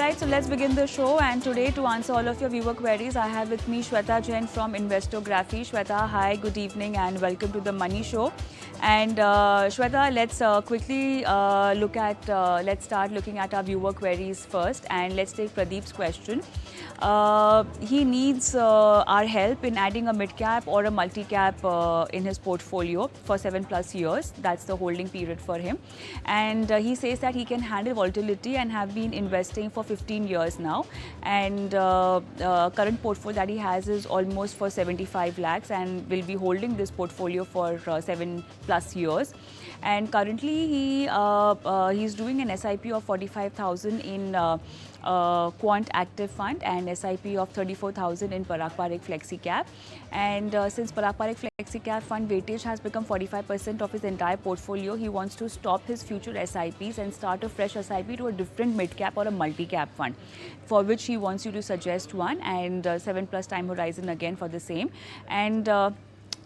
Alright, so let's begin the show. And today, to answer all of your viewer queries, I have with me Shweta Jain from Investography. Shweta, hi, good evening, and welcome to the Money Show. And Shweta, let's quickly let's start looking at our viewer queries first. And let's take Pradeep's question. He needs our help in adding a mid-cap or a multi-cap in his portfolio for 7+ years. That's the holding period for him. And he says that he can handle volatility and have been investing for 15 years now. And current portfolio that he has is almost for 75 lakhs and will be holding this portfolio for 7+ years. And currently he's doing an SIP of 45,000 in Quant Active Fund and SIP of 34,000 in Parag Parikh Flexi Cap. And since Parag Parikh Flexi Cap fund weightage has become 45% of his entire portfolio, he wants to stop his future SIPs and start a fresh SIP to a different mid-cap or a multi-cap fund, for which he wants you to suggest one, and 7+ time horizon again for the same. And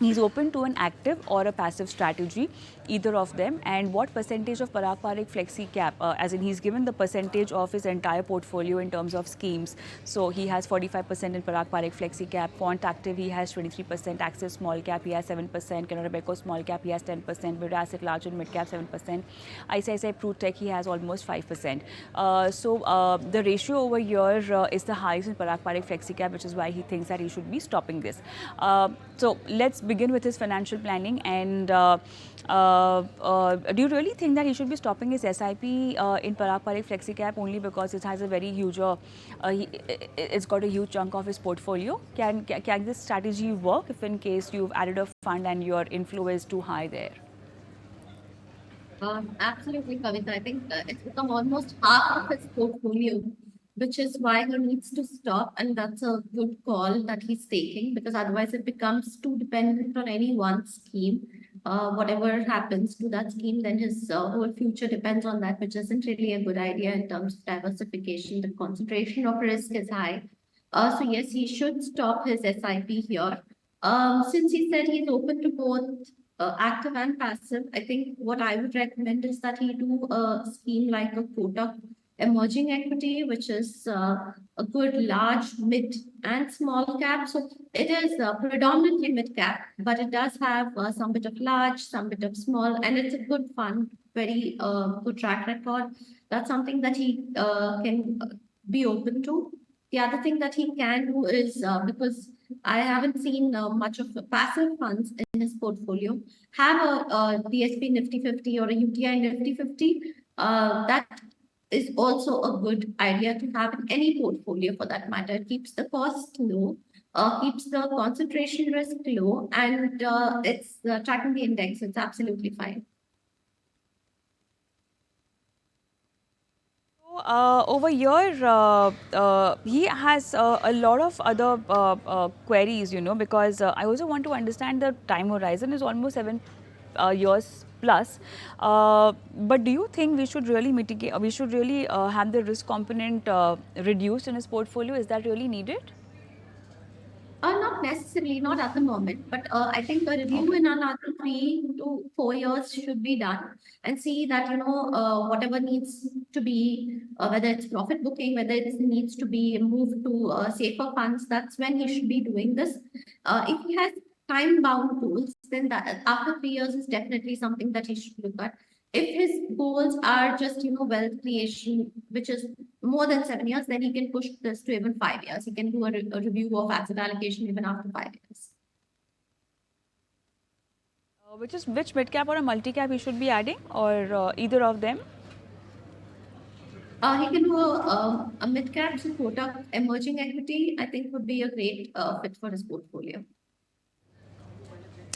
he's open to an active or a passive strategy, either of them. And what percentage of Parag Parikh Flexi Cap, as in he's given the percentage of his entire portfolio in terms of schemes. So he has 45% in Parag Parikh Flexi Cap, Quant Active he has 23%, Axis Small Cap he has 7%, Canara Bank Small Cap he has 10%, Mid Asset Large and Mid Cap 7%, ICICI Pru Tech he has almost 5%. So the ratio over here is the highest in Parag Parikh Flexi Cap, which is why he thinks that he should be stopping this. So let's begin with his financial planning. And do you really think that he should be stopping his SIP in Parag Parikh Flexi Cap only because it has a very huge, it's got a huge chunk of his portfolio? Can this strategy work if in case you've added a fund and your inflow is too high there? Absolutely, Kavita. I think it's become almost half of his portfolio, which is why he needs to stop. And that's a good call that he's taking, because otherwise it becomes too dependent on any one scheme. Whatever happens to that scheme, then his whole future depends on that, which isn't really a good idea in terms of diversification. The concentration of risk is high. So yes, he should stop his SIP here. Since he said he's open to both active and passive, I think what I would recommend is that he do a scheme like a Kotak Emerging Equity, which is a good large, mid, and small cap. So it is predominantly mid cap, but it does have some bit of large, some bit of small, and it's a good fund, very good track record. That's something that he can be open to. The other thing that he can do is, because I haven't seen much of the passive funds in his portfolio, have a BSP Nifty 50 or a UTI Nifty 50. That is also a good idea to have in any portfolio for that matter. It keeps the cost low, keeps the concentration risk low, and it's tracking the index. So it's absolutely fine. Over here, he has a lot of other queries, because I also want to understand the time horizon is almost 7 years plus. But do you think we should really mitigate, we should really have the risk component reduced in his portfolio? Is that really needed? Not necessarily, not at the moment, but I think a review in another 3 to 4 years should be done and see that, whatever needs to be, whether it's profit booking, whether it needs to be moved to safer funds, that's when he should be doing this. If he has time-bound goals, then that after 3 years is definitely something that he should look at. If his goals are just, wealth creation, which is more than 7 years, then he can push this to even 5 years. He can do a review of asset allocation even after 5 years. Which mid cap or a multi cap he should be adding, or either of them? He can do a mid cap, so Kotak Emerging Equity, I think would be a great fit for his portfolio.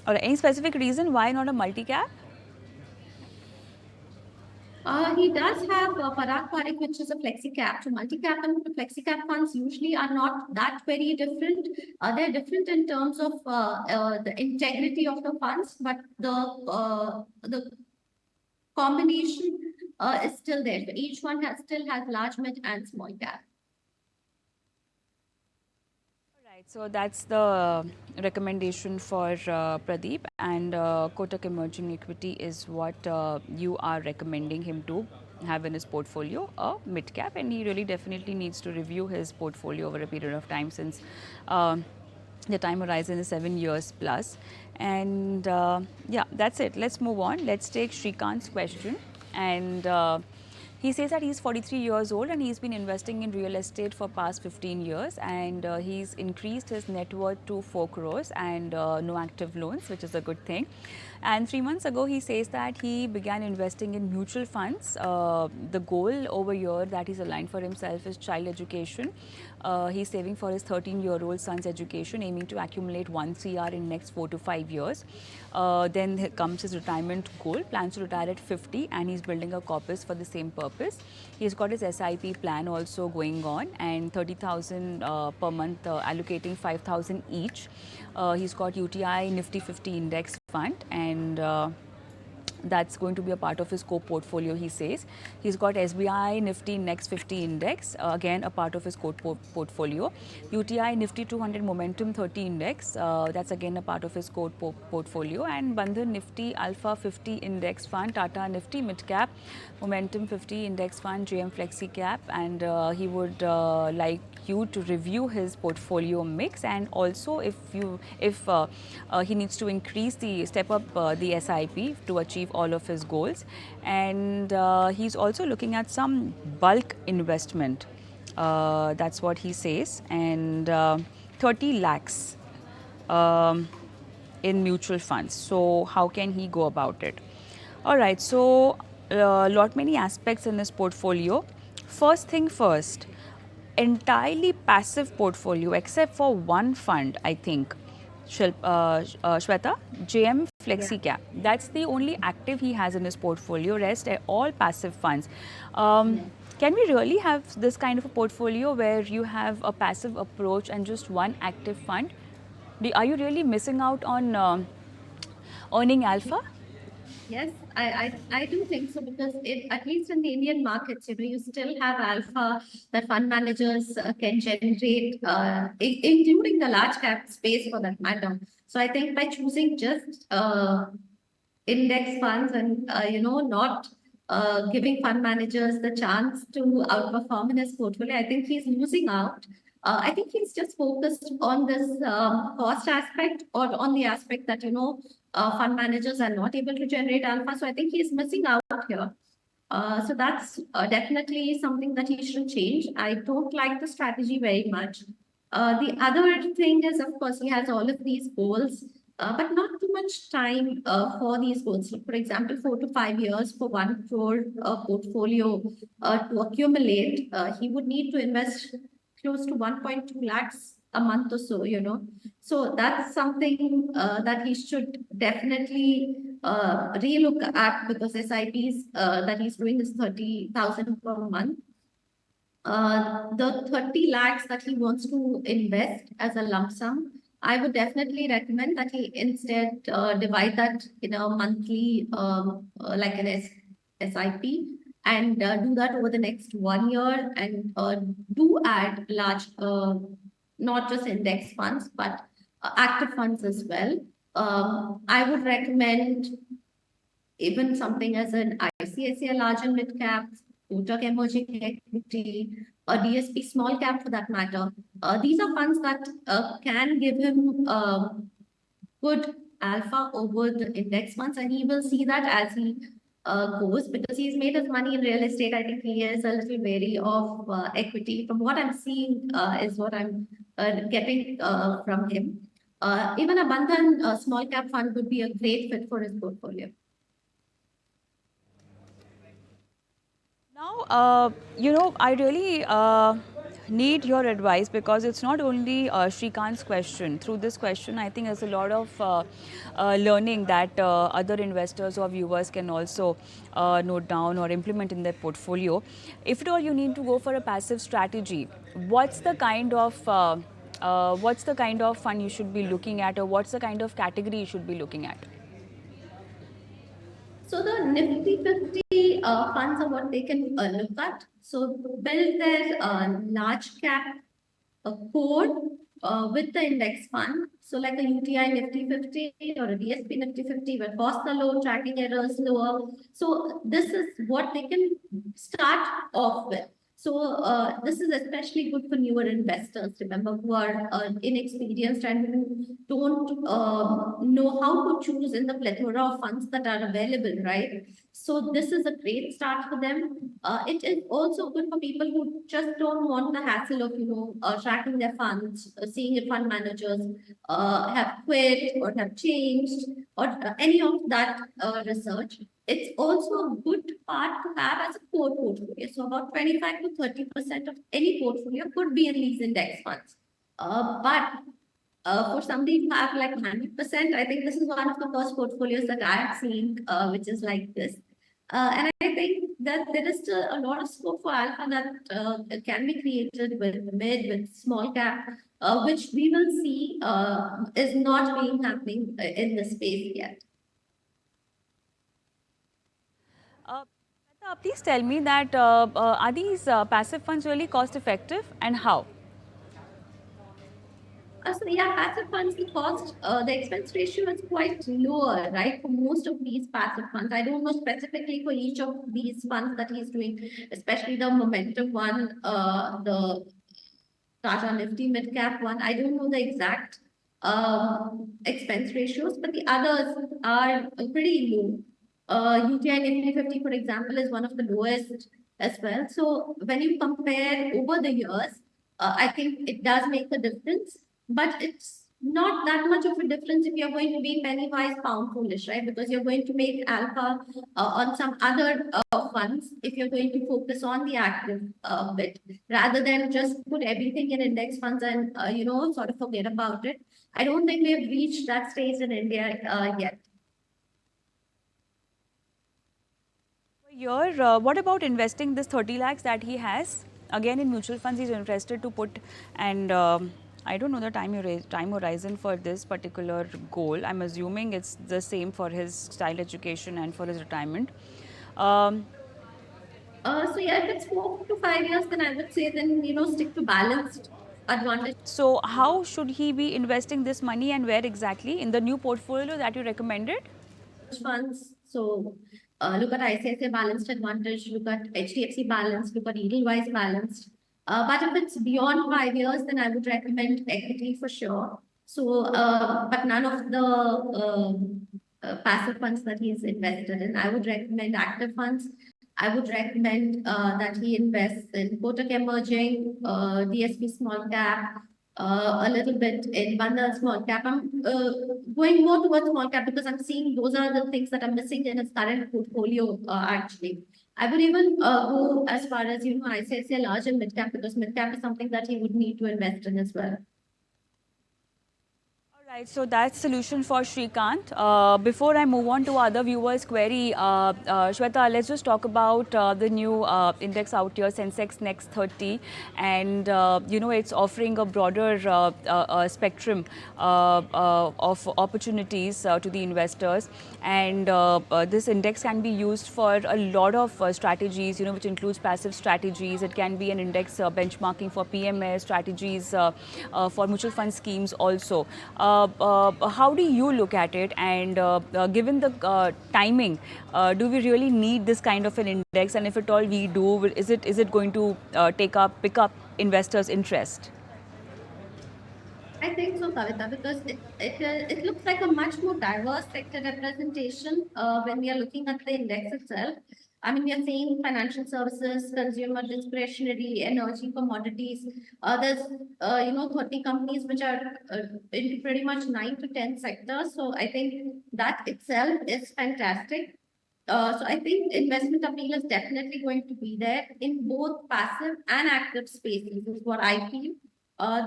Or any specific reason why not a multi cap? He does have Parag Parikh, which is a flexi cap. So multi-cap and flexi cap funds usually are not that very different. They're different in terms of the integrity of the funds, but the combination is still there. So each one still has large, mid, and small cap. Right, so that's the recommendation for Pradeep, and Kotak Emerging Equity is what you are recommending him to have in his portfolio a mid cap, and he really definitely needs to review his portfolio over a period of time, since the time horizon is 7 years plus. And yeah, that's it. Let's move on. Let's take Shrikant's question. And he says that he's 43 years old and he's been investing in real estate for past 15 years, and he's increased his net worth to 4 crores and no active loans, which is a good thing. And 3 months ago, he says that he began investing in mutual funds. The goal over here that he's aligned for himself is child education. He's saving for his 13-year-old son's education, aiming to accumulate 1 CR in next 4 to 5 years. Then comes his retirement goal, plans to retire at 50, and he's building a corpus for the same purpose. He's got his SIP plan also going on, and 30,000 per month, allocating 5,000 each. He's got UTI Nifty 50 index fund, and that's going to be a part of his core portfolio, he says. He's got SBI Nifty Next 50 Index, again a part of his core portfolio. UTI Nifty 200 Momentum 30 Index, that's again a part of his core portfolio. And Bandhan Nifty Alpha 50 Index Fund, Tata Nifty Mid Cap Momentum 50 Index Fund, JM Flexi Cap. And he would like you to review his portfolio mix, and also if he needs to increase the step up the SIP to achieve all of his goals. And he's also looking at some bulk investment, that's what he says, and 30 lakhs in mutual funds. So how can he go about it? All right, so lot many aspects in his portfolio. First thing first, entirely passive portfolio except for one fund, I think, Shweta, JM Flexi Cap. That's the only active he has in his portfolio. Rest are all passive funds. Can we really have this kind of a portfolio where you have a passive approach and just one active fund? Are you really missing out on earning alpha? Yes, I do think so, because at least in the Indian markets, you still have alpha that fund managers can generate, including the large cap space for that matter. So I think by choosing just index funds and not giving fund managers the chance to outperform in his portfolio, I think he's losing out. I think he's just focused on this cost aspect, or on the aspect that fund managers are not able to generate alpha. So I think he's missing out here. So that's definitely something that he should change. I don't like the strategy very much. The other thing is, of course, he has all of these goals, but not too much time for these goals. So, for example, 4 to 5 years for 1 crore portfolio to accumulate, he would need to invest close to 1.2 lakhs a month or so. So that's something that he should definitely relook at, because SIPs that he's doing is 30,000 per month. The 30 lakhs that he wants to invest as a lump sum, I would definitely recommend that he instead divide that in a monthly, like an SIP, and do that over the next 1 year, and do add large, not just index funds, but active funds as well. I would recommend even something as an ICICI large and mid cap, Kotak emerging equity, or DSP small cap for that matter. These are funds that can give him good alpha over the index funds, and he will see that as he goes, because he's made his money in real estate. I think he is a little wary of equity. From what I'm seeing, is what I'm getting from him. Even a Bandhan small cap fund would be a great fit for his portfolio. Now, I really need your advice, because it's not only Shrikant's question. Through this question, I think there's a lot of learning that other investors or viewers can also note down or implement in their portfolio. If at all you need to go for a passive strategy, what's the kind of fund you should be looking at, or what's the kind of category you should be looking at? So the Nifty 50 funds are what they can look at. So build their large cap core with the index fund. So like a UTI Nifty 50 or a DSP Nifty 50 where costs are low, tracking errors lower. So this is what they can start off with. So this is especially good for newer investors, remember, who are inexperienced and who don't know how to choose in the plethora of funds that are available, right? So this is a great start for them. It is also good for people who just don't want the hassle of, tracking their funds, seeing if fund managers have quit or have changed or any of that research. It's also a good part to have as a core portfolio. So about 25 to 30% of any portfolio could be in these index funds. But for somebody to have like 100%, I think this is one of the first portfolios that I have seen, which is like this. And I think that there is still a lot of scope for alpha that can be created with mid, with small cap, which we will see is not being happening in the space yet. Please tell me that are these passive funds really cost effective and how? So yeah, passive funds, the expense ratio is quite lower, right? For most of these passive funds. I don't know specifically for each of these funds that he's doing, especially the momentum one, the Tata Nifty mid cap one. I don't know the exact expense ratios, but the others are pretty low. UTI Nifty 50, for example, is one of the lowest as well. So when you compare over the years, I think it does make a difference, but it's not that much of a difference if you're going to be penny wise, pound foolish, right? Because you're going to make alpha on some other funds if you're going to focus on the active bit rather than just put everything in index funds and sort of forget about it. I don't think we've reached that stage in India yet. Here, what about investing this 30 lakhs that he has? Again, in mutual funds, he's interested to put, and I don't know the time horizon for this particular goal. I'm assuming it's the same for his child education and for his retirement. Um, So yeah, if it's 4 to 5 years, then I would say stick to balanced advantage so, how should he be investing this money and where exactly? In the new portfolio that you recommended? funds. So look at ICICI Balanced Advantage, look at HDFC Balanced, look at Edelweiss Balanced. But if it's beyond 5 years, then I would recommend equity for sure. So, but none of the passive funds that he's invested in. I would recommend active funds. I would recommend that he invests in Kotak Emerging, DSP Small Cap, a little bit in Bandhan Small Cap. I'm going more towards small cap because I'm seeing those are the things that are missing in his current portfolio, actually. I would even go as far as, ICICI large and mid cap because mid cap is something that he would need to invest in as well. Right, so that's solution for Shrikant. Before I move on to other viewers' query, Shweta, let's just talk about the new index out here, Sensex Next 30, and it's offering a broader spectrum of opportunities to the investors, and this index can be used for a lot of strategies, which includes passive strategies. It can be an index benchmarking for PMS strategies for mutual fund schemes also. How do you look at it? And given the timing, do we really need this kind of an index? And if at all we do, is it going to pick up investors' interest? I think so, Kavita, because it looks like a much more diverse sector representation when we are looking at the index itself. I mean, we are seeing financial services, consumer discretionary, energy, commodities. There's 30 companies which are into pretty much 9 to 10 sectors. So I think that itself is fantastic. So I think investment appeal is definitely going to be there in both passive and active spaces, is what I feel.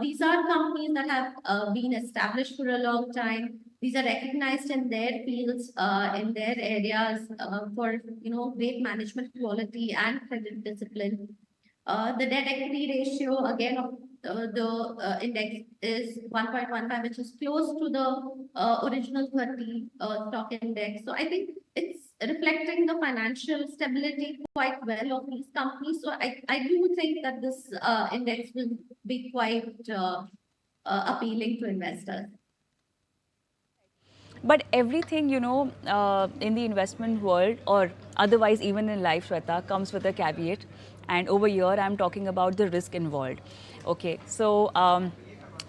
These are companies that have been established for a long time. These are recognized in their fields, in their areas for great management quality and credit discipline. The debt equity ratio again of the index is 1.15, which is close to the original 30 stock index. So I think it's reflecting the financial stability quite well of these companies. So I do think that this index will be quite appealing to investors. But everything, in the investment world or otherwise even in life, Shweta, comes with a caveat. And over here, I'm talking about the risk involved. Okay, so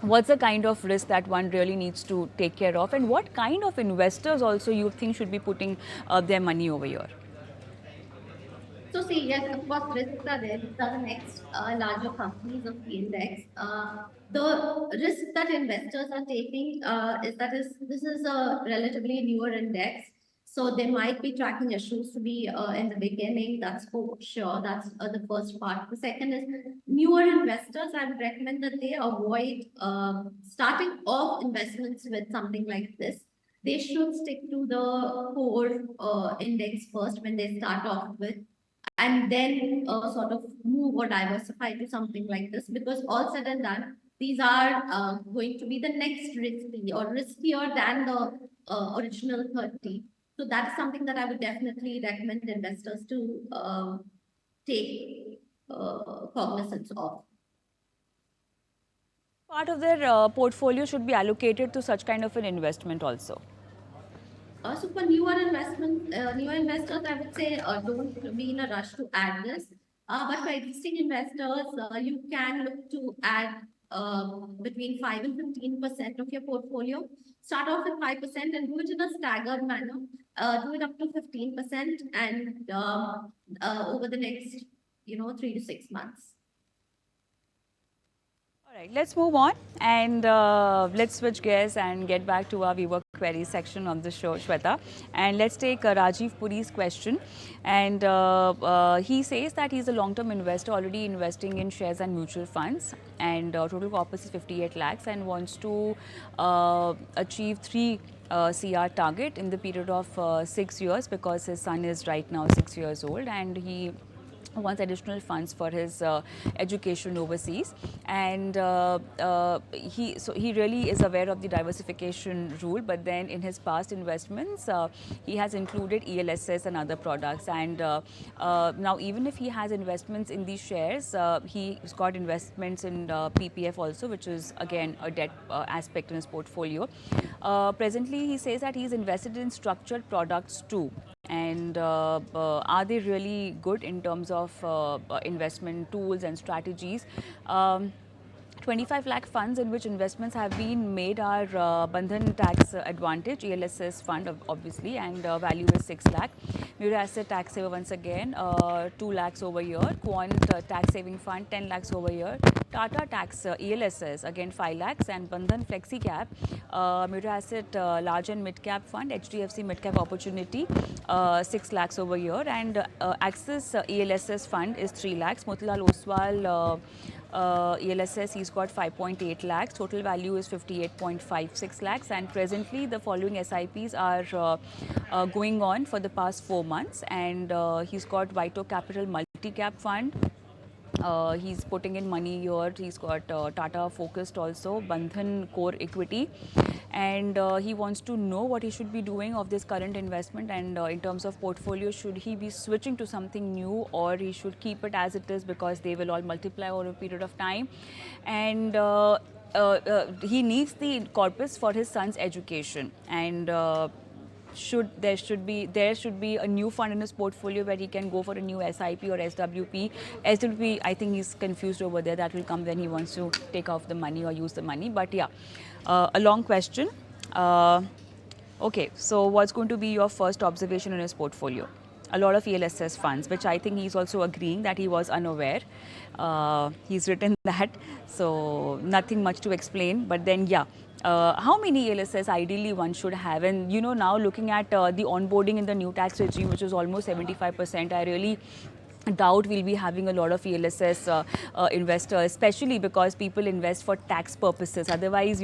what's the kind of risk that one really needs to take care of, and what kind of investors also you think should be putting their money over here? So see, yes, of course, risks are there. These are the next larger companies of the index. The risk that investors are taking is that this is a relatively newer index. So there might be tracking issues to be in the beginning. That's for sure. That's the first part. The second is newer investors. I would recommend that they avoid starting off investments with something like this. They should stick to the core index first when they start off with, and then sort of move or diversify to something like this, because all said and done, these are going to be the next risky or riskier than the original 30. So that's something that I would definitely recommend investors to take cognizance of. Part of their portfolio should be allocated to such kind of an investment also. So for newer investors, I would say don't be in a rush to add this. But for existing investors, you can look to add between 5 and 15% of your portfolio. Start off with 5% and do it in a staggered manner. Do it up to 15% and over the next, 3 to 6 months. All right, let's move on and let's switch gears and get back to our viewer queries section on the show, Shweta. And let's take Rajiv Puri's question. And he says that he's a long-term investor, already investing in shares and mutual funds. And total corpus is 58 lakhs and wants to achieve 3 CR target in the period of 6 years, because his son is right now 6 years old and he wants additional funds for his education overseas. And he really is aware of the diversification rule, but then in his past investments he has included ELSS and other products. And now even if he has investments in these shares, he's got investments in PPF also, which is again a debt aspect in his portfolio. Presently he says that he's invested in structured products too. And are they really good in terms of investment tools and strategies? 25 lakh funds in which investments have been made are Bandhan Tax Advantage, ELSS fund obviously, and value is 6 lakh. Mira Asset Tax Saver once again, 2 lakhs over here. Quant Tax Saving Fund, 10 lakhs over here. Tata Tax ELSS, again 5 lakhs. And Bandhan Flexi Cap, Mira Asset Large and Mid Cap Fund, HDFC Mid Cap Opportunity, 6 lakhs over here. And Axis ELSS Fund is 3 lakhs. Motilal Oswal ELSS, he's got 5.8 lakhs. Total value is 58.56 lakhs. And presently, the following SIPs are going on for the past 4 months. And he's got Vito Capital Multi Cap Fund. He's putting in money here. He's got Tata Focused also, Bandhan Core Equity. And he wants to know what he should be doing of this current investment, and in terms of portfolio, should he be switching to something new or he should keep it as it is, because they will all multiply over a period of time. And he needs the corpus for his son's education. And there should be a new fund in his portfolio where he can go for a new SIP or SWP. SWP, I think he's confused over there. That will come when he wants to take off the money or use the money. But yeah, a long question. Okay, so what's going to be your first observation in his portfolio? A lot of ELSS funds, which I think he's also agreeing that he was unaware. He's written that, so nothing much to explain. But then, yeah, how many ELSS ideally one should have? And now looking at the onboarding in the new tax regime, which is almost 75%, I really doubt we'll be having a lot of ELSS investors, especially because people invest for tax purposes. Otherwise,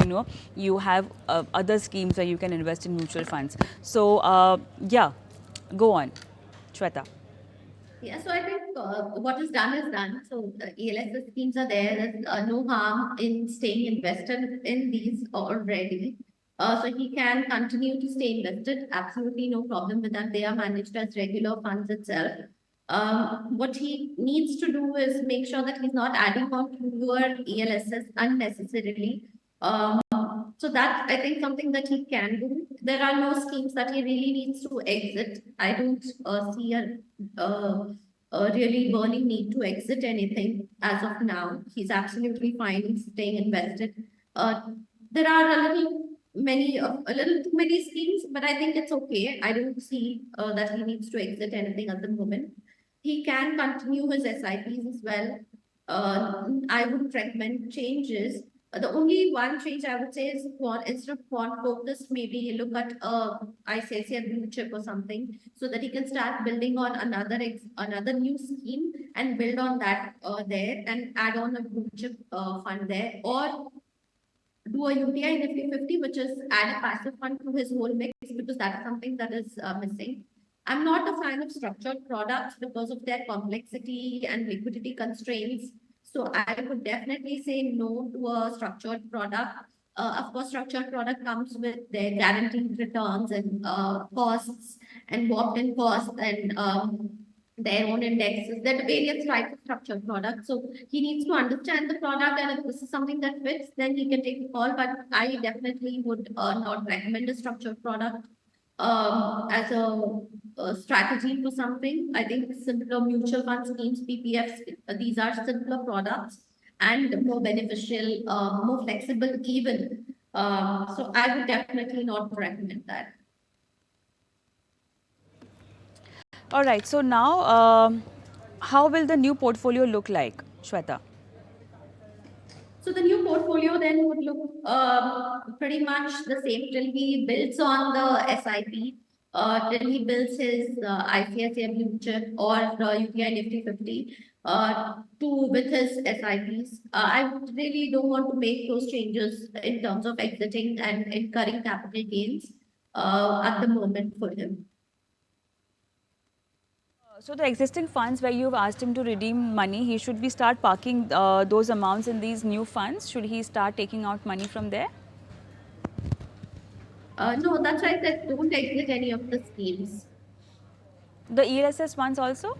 you have other schemes where you can invest in mutual funds. So, yeah, go on, Shweta. Yeah, so I think what is done is done. So ELSS schemes are there. There's no harm in staying invested in these already. So he can continue to stay invested. Absolutely no problem with that. They are managed as regular funds itself. What he needs to do is make sure that he's not adding on to your ELSS unnecessarily. Um, so that's, I think, something that he can do. There are no schemes that he really needs to exit. I don't see a really burning need to exit anything as of now. He's absolutely fine staying invested. Uh, there are a little too many schemes, but I think it's okay. I don't see that he needs to exit anything at the moment. He can continue his SIPs as well. I would recommend changes. The only one change I would say is instead of quant focus, maybe look at ICICI blue chip or something, so that he can start building on another new scheme and build on that there and add on a blue chip fund there, or do a UTI Nifty 50, which is add a passive fund to his whole mix, because that's something that is missing. I'm not a fan of structured products because of their complexity and liquidity constraints. So I would definitely say no to a structured product. Of course, structured product comes with their guaranteed returns and costs and walked-in costs and their own indexes. There are various types of structured products. So he needs to understand the product, and if this is something that fits, then he can take a call. But I definitely would not recommend a structured product as a strategy for something. I think simpler mutual fund schemes, PPFs, these are simpler products and more beneficial, more flexible even. So I would definitely not recommend that. All right. So now, how will the new portfolio look like, Shweta? So the new portfolio then would look pretty much the same till he builds on the SIP, till he builds his ICICI Blue Chip or UTI Nifty 50 with his SIPs. I really don't want to make those changes in terms of exiting and incurring capital gains at the moment for him. So the existing funds where you've asked him to redeem money, he should be start parking those amounts in these new funds. Should he start taking out money from there? No, that's why I said don't exit any of the schemes. The ELSS ones also?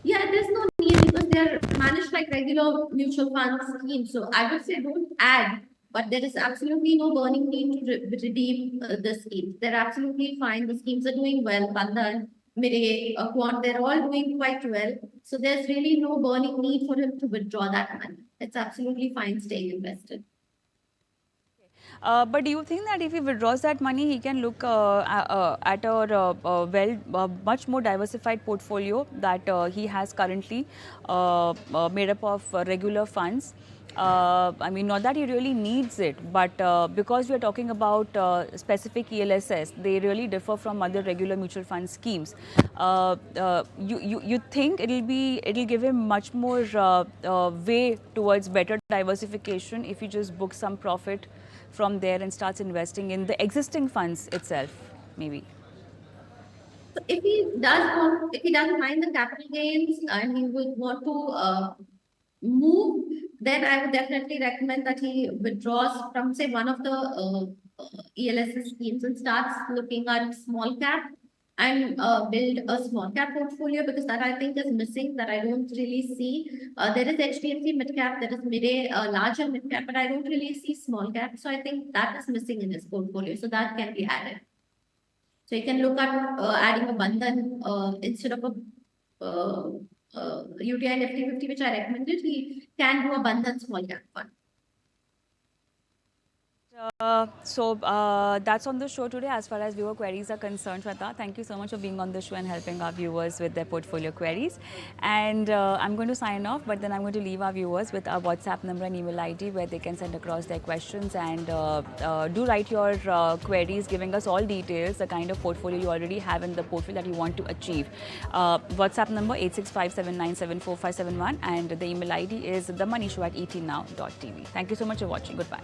Yeah, there's no need because they're managed like regular mutual fund schemes. So I would say don't add, but there is absolutely no burning need to redeem the schemes. They're absolutely fine. The schemes are doing well. Bandhan, Mire, Quant, they're all doing quite well. So there's really no burning need for him to withdraw that money. It's absolutely fine staying invested. But do you think that if he withdraws that money, he can look at a much more diversified portfolio that he has currently made up of regular funds? I mean, not that he really needs it, but because we are talking about specific ELSS, they really differ from other regular mutual fund schemes. You think it'll give him much more way towards better diversification if he just books some profit from there and starts investing in the existing funds itself, maybe? So if he doesn't mind the capital gains and he would want to move, then I would definitely recommend that he withdraws from, say, one of the ELSS schemes and starts looking at small cap and build a small cap portfolio, because that I think is missing, that I don't really see. There is HDFC mid cap, there is Mid larger mid cap, but I don't really see small cap. So I think that is missing in his portfolio. So that can be added. So you can look at adding a Bandhan instead of a UTI Nifty 50, which I recommended. He can do a Bandhan small cap fund. So that's on the show today as far as viewer queries are concerned, Shweta. Thank you so much for being on the show and helping our viewers with their portfolio queries. And I'm going to sign off, but then I'm going to leave our viewers with our WhatsApp number and email ID where they can send across their questions, and do write your queries giving us all details, the kind of portfolio you already have and the portfolio that you want to achieve. WhatsApp number 8657974571, and the email ID is themoneyshow@etnow.tv. Thank you so much for watching. Goodbye.